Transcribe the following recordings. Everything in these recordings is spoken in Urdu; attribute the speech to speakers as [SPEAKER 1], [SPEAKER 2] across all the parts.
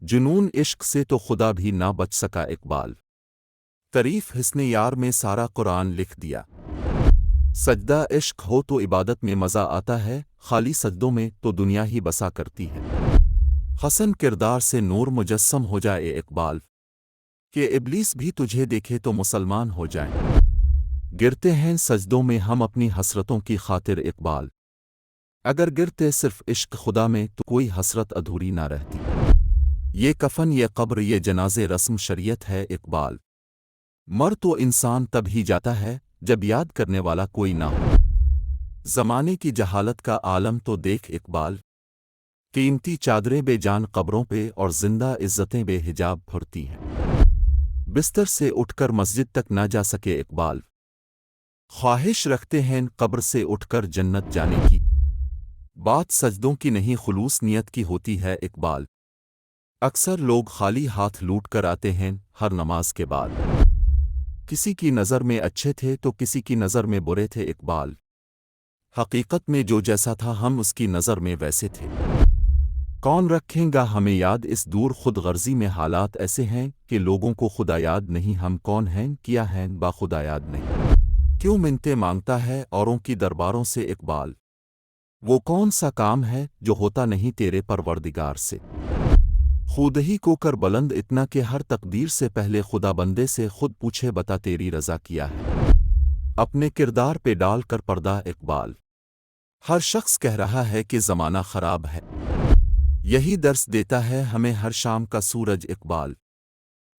[SPEAKER 1] جنون عشق سے تو خدا بھی نہ بچ سکا اقبال۔ تعریف حسن یار میں سارا قرآن لکھ دیا۔ سجدہ عشق ہو تو عبادت میں مزہ آتا ہے، خالی سجدوں میں تو دنیا ہی بسا کرتی ہے۔ حسن کردار سے نور مجسم ہو جائے اقبال، کہ ابلیس بھی تجھے دیکھے تو مسلمان ہو جائیں۔ گرتے ہیں سجدوں میں ہم اپنی حسرتوں کی خاطر اقبال، اگر گرتے صرف عشق خدا میں تو کوئی حسرت ادھوری نہ رہتی۔ یہ کفن یہ قبر یہ جنازے رسم شریعت ہے اقبال، مر تو انسان تب ہی جاتا ہے جب یاد کرنے والا کوئی نہ ہو۔ زمانے کی جہالت کا عالم تو دیکھ اقبال، قیمتی چادریں بے جان قبروں پہ اور زندہ عزتیں بے حجاب پھرتی ہیں۔ بستر سے اٹھ کر مسجد تک نہ جا سکے اقبال، خواہش رکھتے ہیں قبر سے اٹھ کر جنت جانے کی۔ بات سجدوں کی نہیں خلوص نیت کی ہوتی ہے اقبال، اکثر لوگ خالی ہاتھ لوٹ کر آتے ہیں ہر نماز کے بعد۔ کسی کی نظر میں اچھے تھے تو کسی کی نظر میں برے تھے اقبال، حقیقت میں جو جیسا تھا ہم اس کی نظر میں ویسے تھے۔ کون رکھیں گا ہمیں یاد اس دور خود غرضی میں، حالات ایسے ہیں کہ لوگوں کو خدا یاد نہیں، ہم کون ہیں کیا ہیں با خدا یاد نہیں۔ کیوں منتیں مانگتا ہے اوروں کی درباروں سے اقبال، وہ کون سا کام ہے جو ہوتا نہیں تیرے پروردگار سے۔ خود ہی کو کر بلند اتنا کہ ہر تقدیر سے پہلے خدا بندے سے خود پوچھے بتا تیری رضا کیا ہے۔ اپنے کردار پہ ڈال کر پردہ اقبال، ہر شخص کہہ رہا ہے کہ زمانہ خراب ہے، یہی درس دیتا ہے ہمیں ہر شام کا سورج اقبال،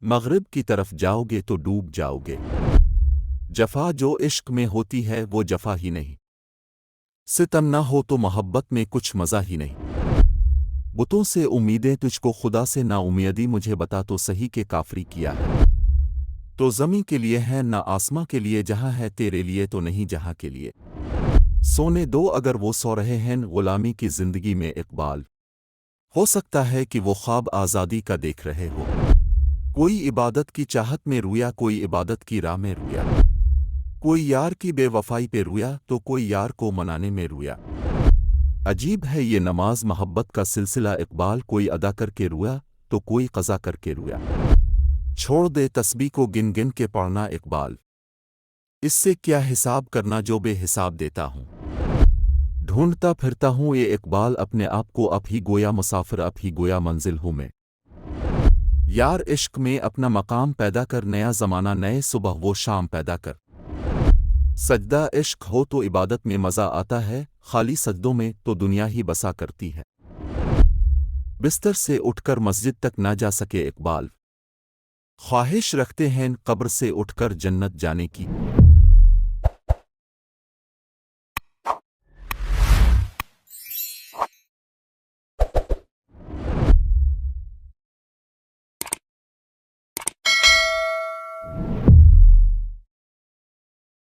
[SPEAKER 1] مغرب کی طرف جاؤ گے تو ڈوب جاؤ گے۔ جفا جو عشق میں ہوتی ہے وہ جفا ہی نہیں، ستم نہ ہو تو محبت میں کچھ مزہ ہی نہیں۔ بتوں سے امیدیں تجھ کو خدا سے نا امیدی، مجھے بتا تو صحیح کہ کافری کیا ہے۔ تو زمیں کے لیے ہے نہ آسماں کے لیے، جہاں ہے تیرے لیے تو نہیں جہاں کے لیے۔ سونے دو اگر وہ سو رہے ہیں غلامی کی زندگی میں اقبال، ہو سکتا ہے کہ وہ خواب آزادی کا دیکھ رہے ہو۔ کوئی عبادت کی چاہت میں رویا، کوئی عبادت کی راہ میں رویا، کوئی یار کی بے وفائی پہ رویا تو کوئی یار کو منانے میں رویا۔ عجیب ہے یہ نماز محبت کا سلسلہ اقبال، کوئی ادا کر کے رویا تو کوئی قضا کر کے رویا۔ چھوڑ دے تسبیح کو گن گن کے پڑھنا اقبال، اس سے کیا حساب کرنا جو بے حساب دیتا ہوں۔ ڈھونڈتا پھرتا ہوں یہ اقبال اپنے آپ کو، اب ہی گویا مسافر اب ہی گویا منزل ہوں میں۔ یار عشق میں اپنا مقام پیدا کر، نیا زمانہ نئے صبح وہ شام پیدا کر۔ سجدہ عشق ہو تو عبادت میں مزہ آتا ہے، خالی سجدوں میں تو دنیا ہی بسا کرتی ہے۔ بستر سے اٹھ کر مسجد تک نہ جا سکے اقبال، خواہش رکھتے ہیں قبر سے اٹھ کر جنت جانے کی۔